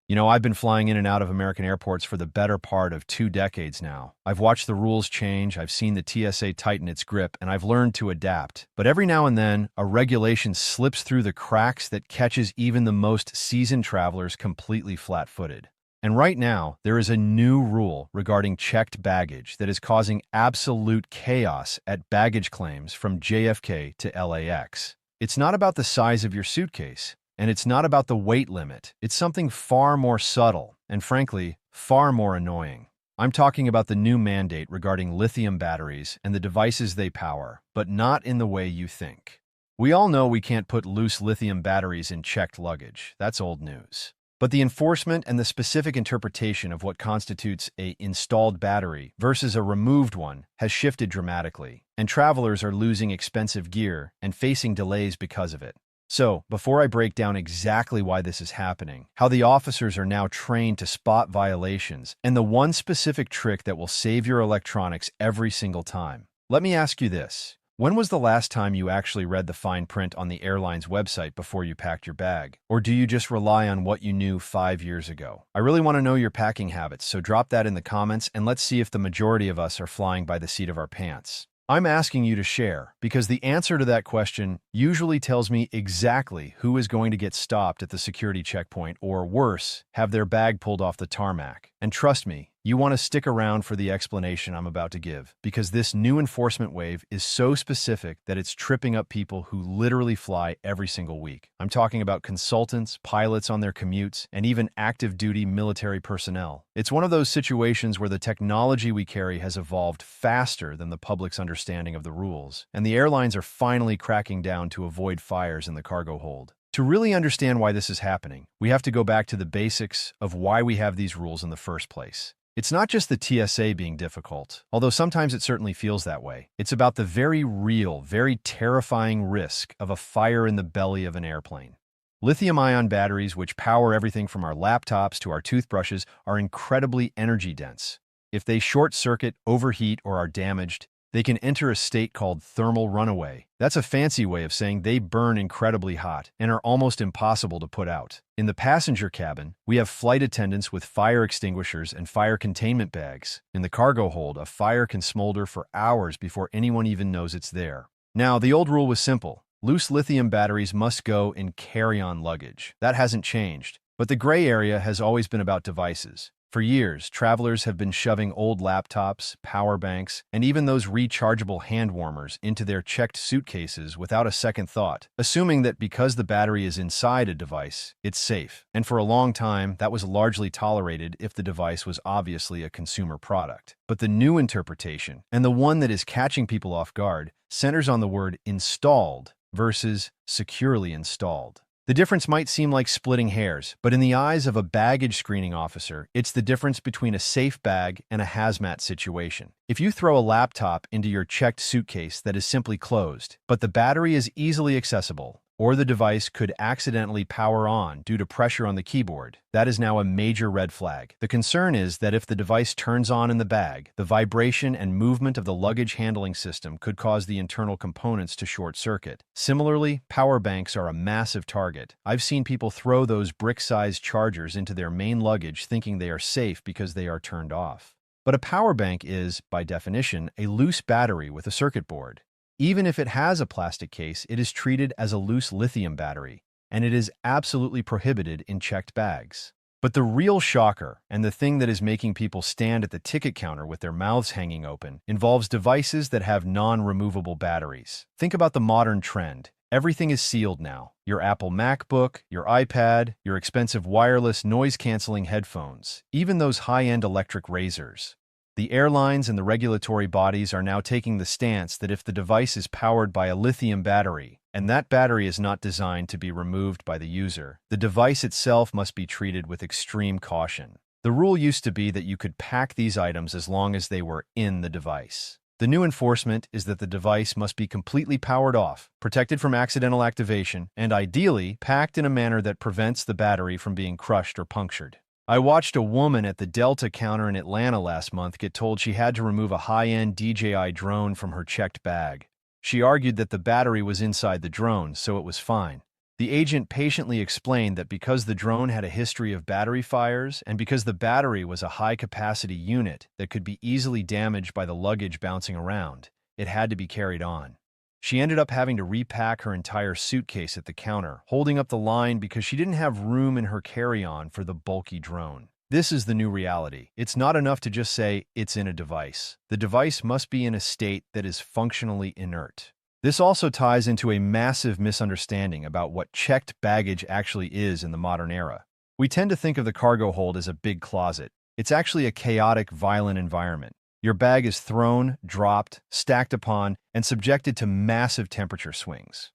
I've been flying in and out of American airports for the better part of 2 decades now. I've watched the rules change, I've seen the TSA tighten its grip, and I've learned to adapt. But every now and then, a regulation slips through the cracks that catches even the most seasoned travelers completely flat-footed. And right now, there is a new rule regarding checked baggage that is causing absolute chaos at baggage claims from JFK to LAX. It's not about the size of your suitcase. And it's not about the weight limit. It's something far more subtle and, frankly, far more annoying. I'm talking about the new mandate regarding lithium batteries and the devices they power, but not in the way you think. We all know we can't put loose lithium batteries in checked luggage. That's old news. But the enforcement and the specific interpretation of what constitutes a installed battery versus a removed one has shifted dramatically, and travelers are losing expensive gear and facing delays because of it. So, before I break down exactly why this is happening, how the officers are now trained to spot violations, and the one specific trick that will save your electronics every single time, let me ask you this. When was the last time you actually read the fine print on the airline's website before you packed your bag? Or do you just rely on what you knew 5 years ago? I really want to know your packing habits, so drop that in the comments and let's see if the majority of us are flying by the seat of our pants. I'm asking you to share because the answer to that question usually tells me exactly who is going to get stopped at the security checkpoint or, worse, have their bag pulled off the tarmac. And trust me, you want to stick around for the explanation I'm about to give because this new enforcement wave is so specific that it's tripping up people who literally fly every single week. I'm talking about consultants, pilots on their commutes, and even active-duty military personnel. It's one of those situations where the technology we carry has evolved faster than the public's understanding of the rules, and the airlines are finally cracking down to avoid fires in the cargo hold. To really understand why this is happening, we have to go back to the basics of why we have these rules in the first place. It's not just the TSA being difficult, although sometimes it certainly feels that way. It's about the very real, very terrifying risk of a fire in the belly of an airplane. Lithium-ion batteries, which power everything from our laptops to our toothbrushes, are incredibly energy-dense. If they short-circuit, overheat, or are damaged, they can enter a state called thermal runaway. That's a fancy way of saying they burn incredibly hot and are almost impossible to put out. In the passenger cabin, we have flight attendants with fire extinguishers and fire containment bags. In the cargo hold, a fire can smolder for hours before anyone even knows it's there. Now, the old rule was simple. Loose lithium batteries must go in carry-on luggage. That hasn't changed. But the gray area has always been about devices. For years, travelers have been shoving old laptops, power banks, and even those rechargeable hand warmers into their checked suitcases without a second thought, assuming that because the battery is inside a device, it's safe. And for a long time, that was largely tolerated if the device was obviously a consumer product. But the new interpretation, and the one that is catching people off guard, centers on the word installed versus securely installed. The difference might seem like splitting hairs, but in the eyes of a baggage screening officer, it's the difference between a safe bag and a hazmat situation. If you throw a laptop into your checked suitcase that is simply closed, but the battery is easily accessible, or the device could accidentally power on due to pressure on the keyboard, that is now a major red flag. The concern is that if the device turns on in the bag, the vibration and movement of the luggage handling system could cause the internal components to short circuit. Similarly, power banks are a massive target. I've seen people throw those brick-sized chargers into their main luggage thinking they are safe because they are turned off. But a power bank is, by definition, a loose battery with a circuit board. Even if it has a plastic case, it is treated as a loose lithium battery, and it is absolutely prohibited in checked bags. But the real shocker, and the thing that is making people stand at the ticket counter with their mouths hanging open, involves devices that have non-removable batteries. Think about the modern trend. Everything is sealed now. Your Apple MacBook, your iPad, your expensive wireless noise-canceling headphones, even those high-end electric razors. The airlines and the regulatory bodies are now taking the stance that if the device is powered by a lithium battery, and that battery is not designed to be removed by the user, the device itself must be treated with extreme caution. The rule used to be that you could pack these items as long as they were in the device. The new enforcement is that the device must be completely powered off, protected from accidental activation, and ideally packed in a manner that prevents the battery from being crushed or punctured. I watched a woman at the Delta counter in Atlanta last month get told she had to remove a high-end DJI drone from her checked bag. She argued that the battery was inside the drone, so it was fine. The agent patiently explained that because the drone had a history of battery fires and because the battery was a high-capacity unit that could be easily damaged by the luggage bouncing around, it had to be carried on. She ended up having to repack her entire suitcase at the counter, holding up the line because she didn't have room in her carry-on for the bulky drone. This is the new reality. It's not enough to just say it's in a device. The device must be in a state that is functionally inert. This also ties into a massive misunderstanding about what checked baggage actually is in the modern era. We tend to think of the cargo hold as a big closet. It's actually a chaotic, violent environment. Your bag is thrown, dropped, stacked upon, and subjected to massive temperature swings.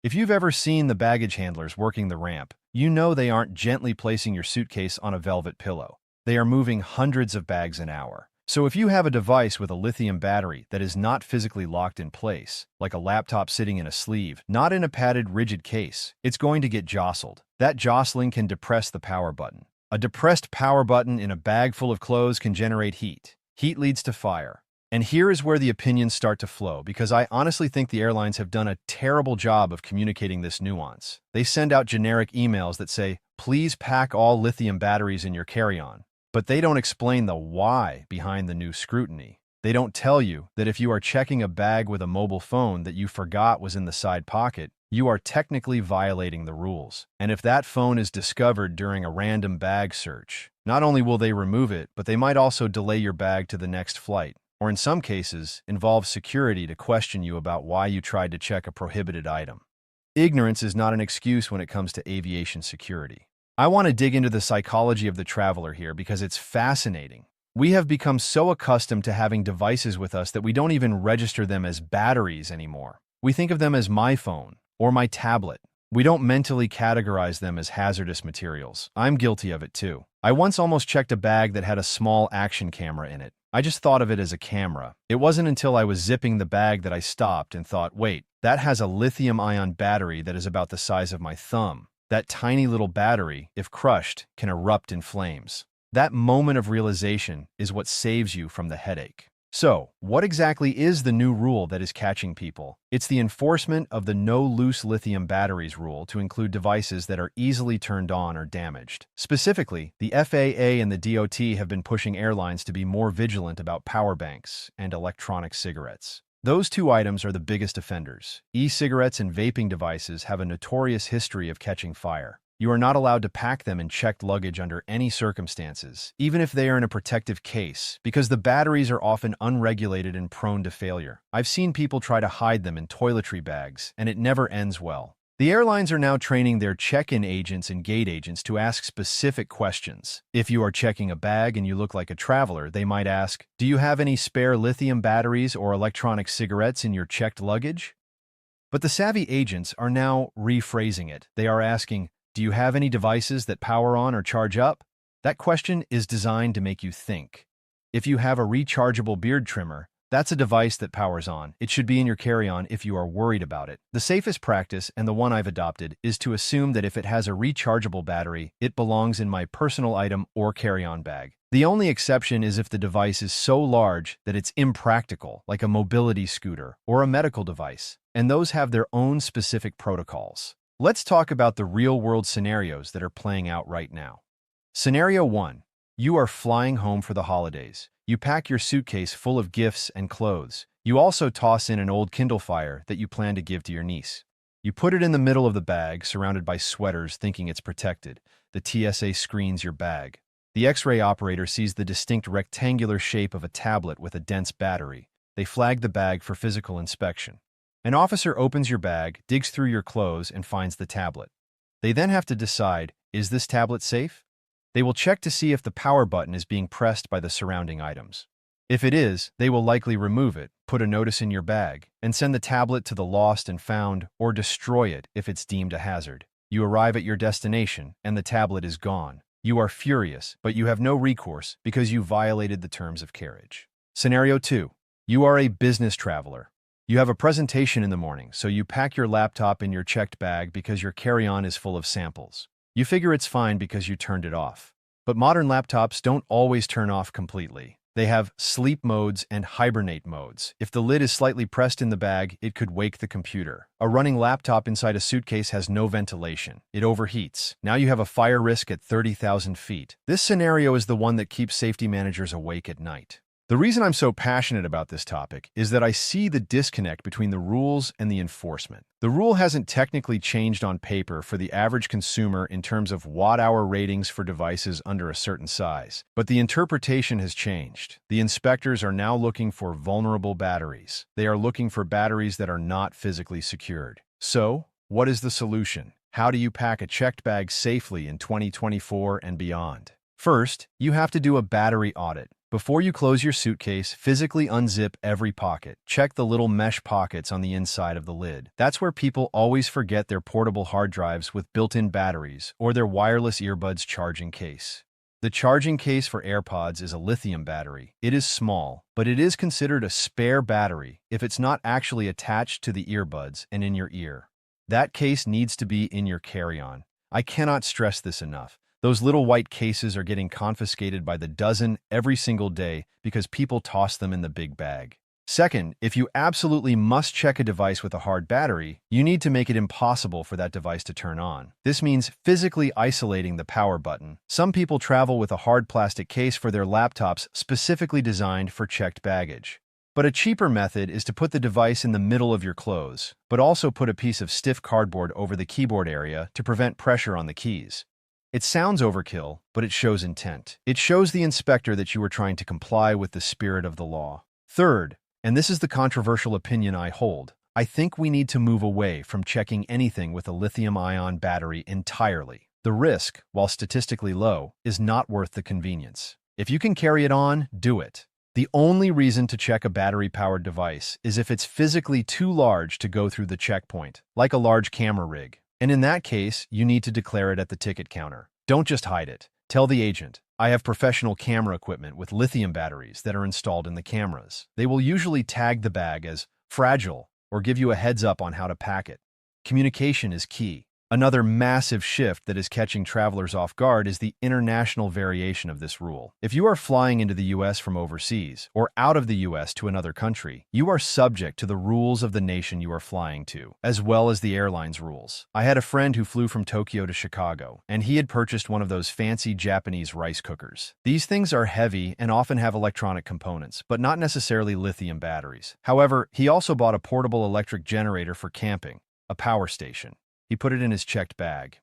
If you've ever seen the baggage handlers working the ramp, you know they aren't gently placing your suitcase on a velvet pillow. They are moving hundreds of bags an hour. So if you have a device with a lithium battery that is not physically locked in place, like a laptop sitting in a sleeve, not in a padded, rigid case, it's going to get jostled. That jostling can depress the power button. A depressed power button in a bag full of clothes can generate heat. Heat leads to fire. And here is where the opinions start to flow, because I honestly think the airlines have done a terrible job of communicating this nuance. They send out generic emails that say, please pack all lithium batteries in your carry-on. But they don't explain the why behind the new scrutiny. They don't tell you that if you are checking a bag with a mobile phone that you forgot was in the side pocket, you are technically violating the rules. And if that phone is discovered during a random bag search, not only will they remove it, but they might also delay your bag to the next flight, or in some cases, involve security to question you about why you tried to check a prohibited item. Ignorance is not an excuse when it comes to aviation security. I want to dig into the psychology of the traveler here because it's fascinating. We have become so accustomed to having devices with us that we don't even register them as batteries anymore. We think of them as my phone or my tablet. We don't mentally categorize them as hazardous materials. I'm guilty of it too. I once almost checked a bag that had a small action camera in it. I just thought of it as a camera. It wasn't until I was zipping the bag that I stopped and thought, wait, that has a lithium-ion battery that is about the size of my thumb. That tiny little battery, if crushed, can erupt in flames. That moment of realization is what saves you from the headache. So, what exactly is the new rule that is catching people? It's the enforcement of the no loose lithium batteries rule to include devices that are easily turned on or damaged. Specifically, the FAA and the DOT have been pushing airlines to be more vigilant about power banks and electronic cigarettes. Those two items are the biggest offenders. E-cigarettes and vaping devices have a notorious history of catching fire. You are not allowed to pack them in checked luggage under any circumstances, even if they are in a protective case, because the batteries are often unregulated and prone to failure. I've seen people try to hide them in toiletry bags, and it never ends well. The airlines are now training their check-in agents and gate agents to ask specific questions. If you are checking a bag and you look like a traveler, they might ask, do you have any spare lithium batteries or electronic cigarettes in your checked luggage? But the savvy agents are now rephrasing it. They are asking, do you have any devices that power on or charge up? That question is designed to make you think. If you have a rechargeable beard trimmer, that's a device that powers on. It should be in your carry-on if you are worried about it. The safest practice, and the one I've adopted, is to assume that if it has a rechargeable battery, it belongs in my personal item or carry-on bag. The only exception is if the device is so large that it's impractical, like a mobility scooter or a medical device, and those have their own specific protocols. Let's talk about the real-world scenarios that are playing out right now. Scenario 1. You are flying home for the holidays. You pack your suitcase full of gifts and clothes. You also toss in an old Kindle Fire that you plan to give to your niece. You put it in the middle of the bag, surrounded by sweaters, thinking it's protected. The TSA screens your bag. The X-ray operator sees the distinct rectangular shape of a tablet with a dense battery. They flag the bag for physical inspection. An officer opens your bag, digs through your clothes, and finds the tablet. They then have to decide, is this tablet safe? They will check to see if the power button is being pressed by the surrounding items. If it is, they will likely remove it, put a notice in your bag, and send the tablet to the lost and found, or destroy it if it's deemed a hazard. You arrive at your destination, and the tablet is gone. You are furious, but you have no recourse because you violated the terms of carriage. Scenario 2. You are a business traveler. You have a presentation in the morning, so you pack your laptop in your checked bag because your carry-on is full of samples. You figure it's fine because you turned it off. But modern laptops don't always turn off completely. They have sleep modes and hibernate modes. If the lid is slightly pressed in the bag, it could wake the computer. A running laptop inside a suitcase has no ventilation. It overheats. Now you have a fire risk at 30,000 feet. This scenario is the one that keeps safety managers awake at night. The reason I'm so passionate about this topic is that I see the disconnect between the rules and the enforcement. The rule hasn't technically changed on paper for the average consumer in terms of watt-hour ratings for devices under a certain size, but the interpretation has changed. The inspectors are now looking for vulnerable batteries. They are looking for batteries that are not physically secured. So, what is the solution? How do you pack a checked bag safely in 2024 and beyond? First, you have to do a battery audit. Before you close your suitcase, physically unzip every pocket. Check the little mesh pockets on the inside of the lid. That's where people always forget their portable hard drives with built-in batteries or their wireless earbuds charging case. The charging case for AirPods is a lithium battery. It is small, but it is considered a spare battery if it's not actually attached to the earbuds and in your ear. That case needs to be in your carry-on. I cannot stress this enough. Those little white cases are getting confiscated by the dozen every single day because people toss them in the big bag. Second, if you absolutely must check a device with a hard battery, you need to make it impossible for that device to turn on. This means physically isolating the power button. Some people travel with a hard plastic case for their laptops specifically designed for checked baggage. But a cheaper method is to put the device in the middle of your clothes, but also put a piece of stiff cardboard over the keyboard area to prevent pressure on the keys. It sounds overkill, but it shows intent. It shows the inspector that you are trying to comply with the spirit of the law. Third, and this is the controversial opinion I hold, I think we need to move away from checking anything with a lithium-ion battery entirely. The risk, while statistically low, is not worth the convenience. If you can carry it on, do it. The only reason to check a battery-powered device is if it's physically too large to go through the checkpoint, like a large camera rig. And in that case, you need to declare it at the ticket counter. Don't just hide it. Tell the agent, I have professional camera equipment with lithium batteries that are installed in the cameras. They will usually tag the bag as fragile or give you a heads up on how to pack it. Communication is key. Another massive shift that is catching travelers off guard is the international variation of this rule. If you are flying into the US from overseas or out of the US to another country, you are subject to the rules of the nation you are flying to, as well as the airline's rules. I had a friend who flew from Tokyo to Chicago, and he had purchased one of those fancy Japanese rice cookers. These things are heavy and often have electronic components, but not necessarily lithium batteries. However, he also bought a portable electric generator for camping, a power station. He put it in his checked bag.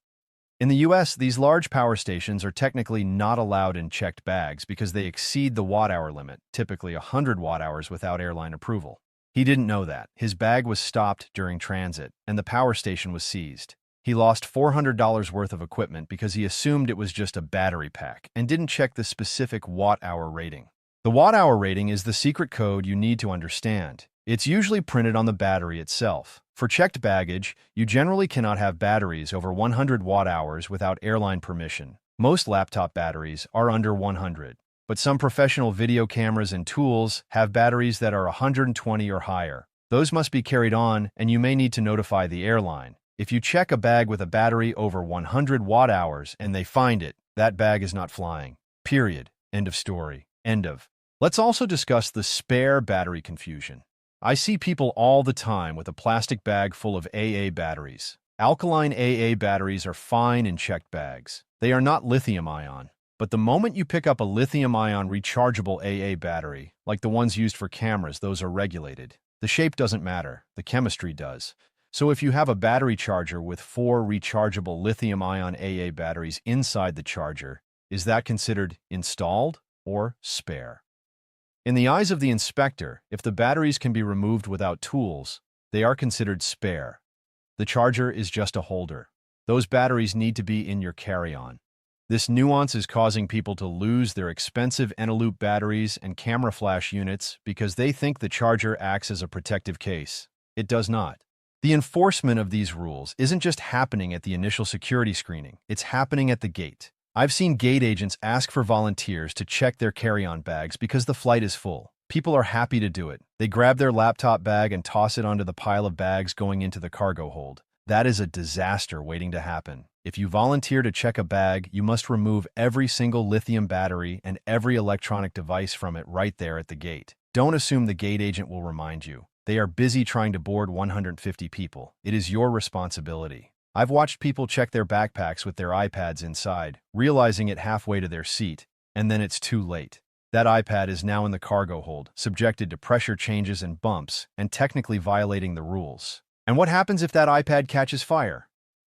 In the US, these large power stations are technically not allowed in checked bags because they exceed the watt-hour limit, typically 100 watt-hours without airline approval. He didn't know that. His bag was stopped during transit, and the power station was seized. He lost $400 worth of equipment because he assumed it was just a battery pack and didn't check the specific watt-hour rating. The watt-hour rating is the secret code you need to understand. It's usually printed on the battery itself. For checked baggage, you generally cannot have batteries over 100 watt-hours without airline permission. Most laptop batteries are under 100, but some professional video cameras and tools have batteries that are 120 or higher. Those must be carried on, and you may need to notify the airline. If you check a bag with a battery over 100 watt-hours and they find it, that bag is not flying. Period. End of story. End of. Let's also discuss the spare battery confusion. I see people all the time with a plastic bag full of AA batteries. Alkaline AA batteries are fine in checked bags. They are not lithium-ion. But the moment you pick up a lithium-ion rechargeable AA battery, like the ones used for cameras, those are regulated. The shape doesn't matter. The chemistry does. So if you have a battery charger with 4 rechargeable lithium-ion AA batteries inside the charger, is that considered installed or spare? In the eyes of the inspector, if the batteries can be removed without tools, they are considered spare. The charger is just a holder. Those batteries need to be in your carry-on. This nuance is causing people to lose their expensive Eneloop batteries and camera flash units because they think the charger acts as a protective case. It does not. The enforcement of these rules isn't just happening at the initial security screening, it's happening at the gate. I've seen gate agents ask for volunteers to check their carry-on bags because the flight is full. People are happy to do it. They grab their laptop bag and toss it onto the pile of bags going into the cargo hold. That is a disaster waiting to happen. If you volunteer to check a bag, you must remove every single lithium battery and every electronic device from it right there at the gate. Don't assume the gate agent will remind you. They are busy trying to board 150 people. It is your responsibility. I've watched people check their backpacks with their iPads inside, realizing it halfway to their seat, and then it's too late. That iPad is now in the cargo hold, subjected to pressure changes and bumps, and technically violating the rules. And what happens if that iPad catches fire?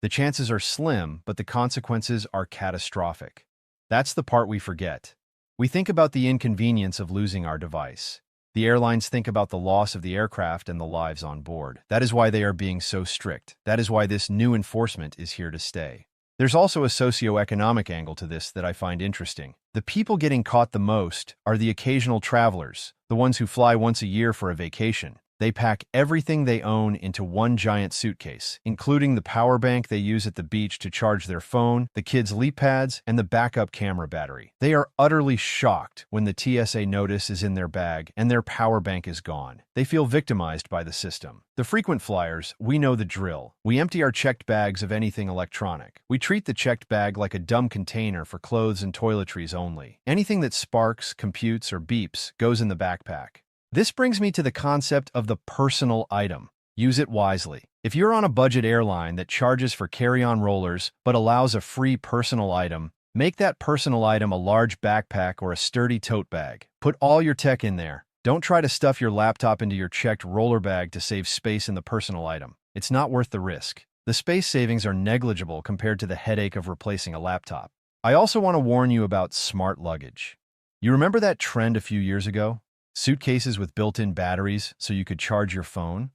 The chances are slim, but the consequences are catastrophic. That's the part we forget. We think about the inconvenience of losing our device. The airlines think about the loss of the aircraft and the lives on board. That is why they are being so strict. That is why this new enforcement is here to stay. There's also a socioeconomic angle to this that I find interesting. The people getting caught the most are the occasional travelers, the ones who fly once a year for a vacation. They pack everything they own into one giant suitcase, including the power bank they use at the beach to charge their phone, the kids' leap pads, and the backup camera battery. They are utterly shocked when the TSA notice is in their bag and their power bank is gone. They feel victimized by the system. The frequent flyers, we know the drill. We empty our checked bags of anything electronic. We treat the checked bag like a dumb container for clothes and toiletries only. Anything that sparks, computes, or beeps goes in the backpack. This brings me to the concept of the personal item. Use it wisely. If you're on a budget airline that charges for carry-on rollers but allows a free personal item, make that personal item a large backpack or a sturdy tote bag. Put all your tech in there. Don't try to stuff your laptop into your checked roller bag to save space in the personal item. It's not worth the risk. The space savings are negligible compared to the headache of replacing a laptop. I also want to warn you about smart luggage. You remember that trend a few years ago? Suitcases with built-in batteries so you could charge your phone?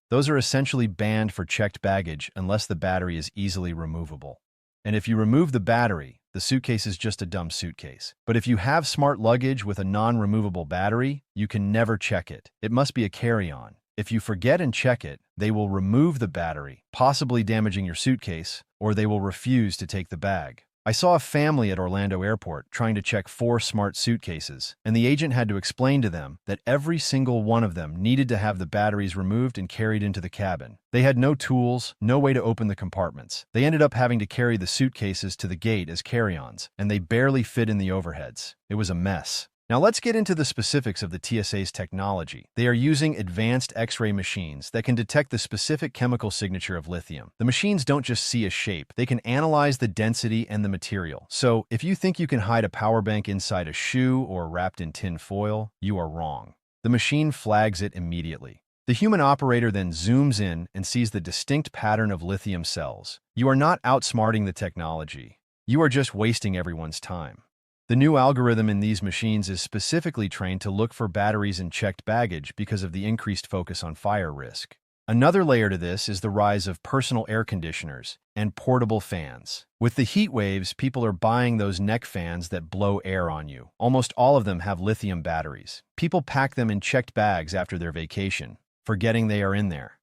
Those are essentially banned for checked baggage unless the battery is easily removable. And if you remove the battery, the suitcase is just a dumb suitcase. But if you have smart luggage with a non-removable battery, you can never check it. It must be a carry-on. If you forget and check it, they will remove the battery, possibly damaging your suitcase, or they will refuse to take the bag. I saw a family at Orlando Airport trying to check 4 smart suitcases, and the agent had to explain to them that every single one of them needed to have the batteries removed and carried into the cabin. They had no tools, no way to open the compartments. They ended up having to carry the suitcases to the gate as carry-ons, and they barely fit in the overheads. It was a mess. Now let's get into the specifics of the TSA's technology. They are using advanced X-ray machines that can detect the specific chemical signature of lithium. The machines don't just see a shape, they can analyze the density and the material. So if you think you can hide a power bank inside a shoe or wrapped in tin foil, you are wrong. The machine flags it immediately. The human operator then zooms in and sees the distinct pattern of lithium cells. You are not outsmarting the technology. You are just wasting everyone's time. The new algorithm in these machines is specifically trained to look for batteries in checked baggage because of the increased focus on fire risk. Another layer to this is the rise of personal air conditioners and portable fans. With the heat waves, people are buying those neck fans that blow air on you. Almost all of them have lithium batteries. People pack them in checked bags after their vacation, forgetting they are in there.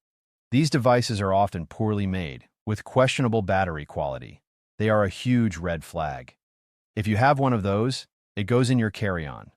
These devices are often poorly made, with questionable battery quality. They are a huge red flag. If you have one of those, it goes in your carry-on.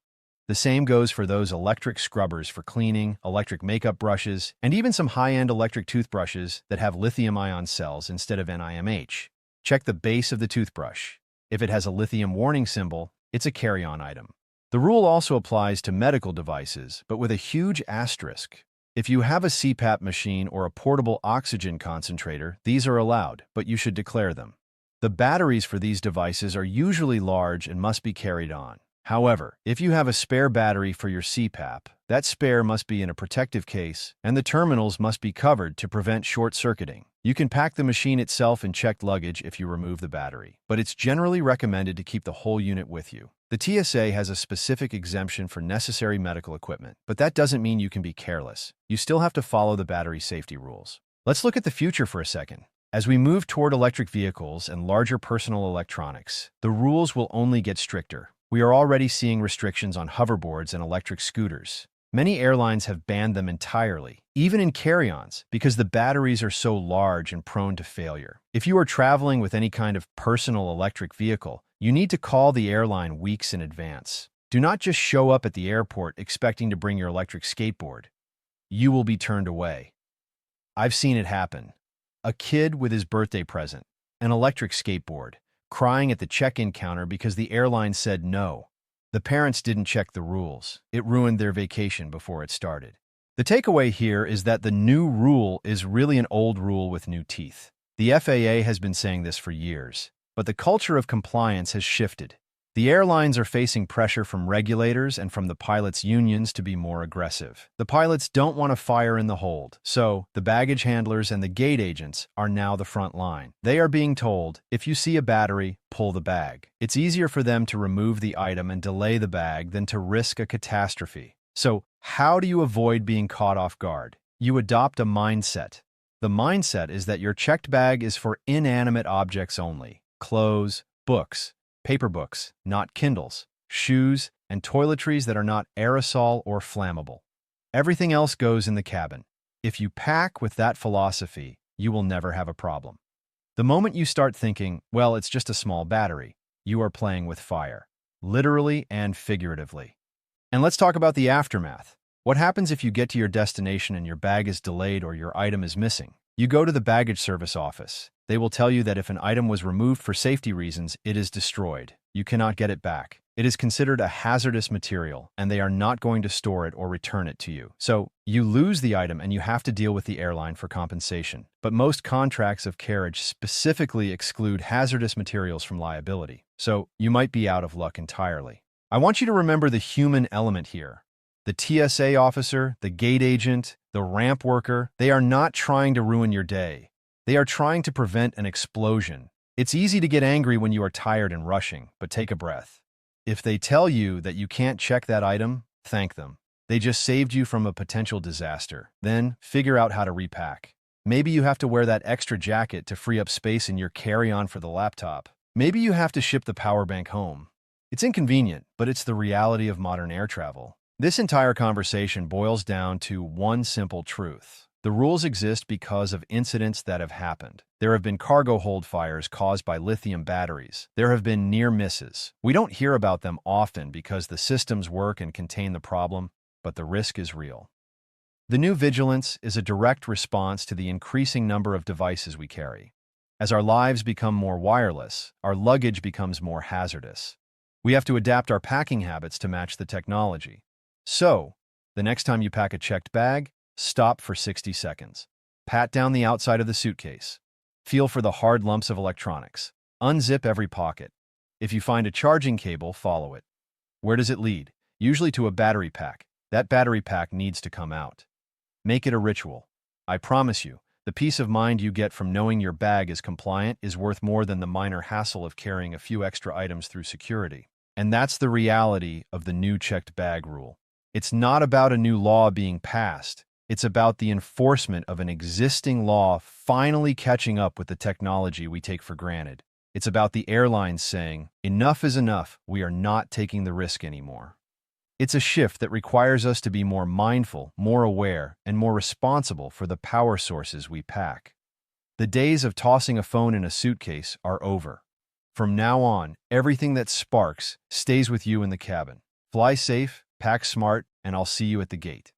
The same goes for those electric scrubbers for cleaning, electric makeup brushes, and even some high-end electric toothbrushes that have lithium-ion cells instead of NiMH. Check the base of the toothbrush. If it has a lithium warning symbol, it's a carry-on item. The rule also applies to medical devices, but with a huge asterisk. If you have a CPAP machine or a portable oxygen concentrator, these are allowed, but you should declare them. The batteries for these devices are usually large and must be carried on. However, if you have a spare battery for your CPAP, that spare must be in a protective case, and the terminals must be covered to prevent short-circuiting. You can pack the machine itself in checked luggage if you remove the battery, but it's generally recommended to keep the whole unit with you. The TSA has a specific exemption for necessary medical equipment, but that doesn't mean you can be careless. You still have to follow the battery safety rules. Let's look at the future for a second. As we move toward electric vehicles and larger personal electronics, the rules will only get stricter. We are already seeing restrictions on hoverboards and electric scooters. Many airlines have banned them entirely, even in carry-ons, because the batteries are so large and prone to failure. If you are traveling with any kind of personal electric vehicle, you need to call the airline weeks in advance. Do not just show up at the airport expecting to bring your electric skateboard. You will be turned away. I've seen it happen. A kid with his birthday present, an electric skateboard, crying at the check-in counter because the airline said no. The parents didn't check the rules. It ruined their vacation before it started. The takeaway here is that the new rule is really an old rule with new teeth. The FAA has been saying this for years, but the culture of compliance has shifted. The airlines are facing pressure from regulators and from the pilots' unions to be more aggressive. The pilots don't want a fire in the hold, so the baggage handlers and the gate agents are now the front line. They are being told, if you see a battery, pull the bag. It's easier for them to remove the item and delay the bag than to risk a catastrophe. So, how do you avoid being caught off guard? You adopt a mindset. The mindset is that your checked bag is for inanimate objects only: clothes, books, paper books, not Kindles, shoes, and toiletries that are not aerosol or flammable. Everything else goes in the cabin. If you pack with that philosophy, you will never have a problem. The moment you start thinking, well, it's just a small battery, you are playing with fire, literally and figuratively. And let's talk about the aftermath. What happens if you get to your destination and your bag is delayed or your item is missing? You go to the baggage service office. They will tell you that if an item was removed for safety reasons, it is destroyed. You cannot get it back. It is considered a hazardous material, and they are not going to store it or return it to you. So, you lose the item and you have to deal with the airline for compensation. But most contracts of carriage specifically exclude hazardous materials from liability. So, you might be out of luck entirely. I want you to remember the human element here. The TSA officer, the gate agent, the ramp worker, they are not trying to ruin your day. They are trying to prevent an explosion. It's easy to get angry when you are tired and rushing, but take a breath. If they tell you that you can't check that item, thank them. They just saved you from a potential disaster. Then, figure out how to repack. Maybe you have to wear that extra jacket to free up space in your carry-on for the laptop. Maybe you have to ship the power bank home. It's inconvenient, but it's the reality of modern air travel. This entire conversation boils down to one simple truth. The rules exist because of incidents that have happened. There have been cargo hold fires caused by lithium batteries. There have been near misses. We don't hear about them often because the systems work and contain the problem, but the risk is real. The new vigilance is a direct response to the increasing number of devices we carry. As our lives become more wireless, our luggage becomes more hazardous. We have to adapt our packing habits to match the technology. So, the next time you pack a checked bag, stop for 60 seconds. Pat down the outside of the suitcase. Feel for the hard lumps of electronics. Unzip every pocket. If you find a charging cable, follow it. Where does it lead? Usually to a battery pack. That battery pack needs to come out. Make it a ritual. I promise you, the peace of mind you get from knowing your bag is compliant is worth more than the minor hassle of carrying a few extra items through security. And that's the reality of the new checked bag rule. It's not about a new law being passed. It's about the enforcement of an existing law finally catching up with the technology we take for granted. It's about the airlines saying, enough is enough, we are not taking the risk anymore. It's a shift that requires us to be more mindful, more aware, and more responsible for the power sources we pack. The days of tossing a phone in a suitcase are over. From now on, everything that sparks stays with you in the cabin. Fly safe, pack smart, and I'll see you at the gate.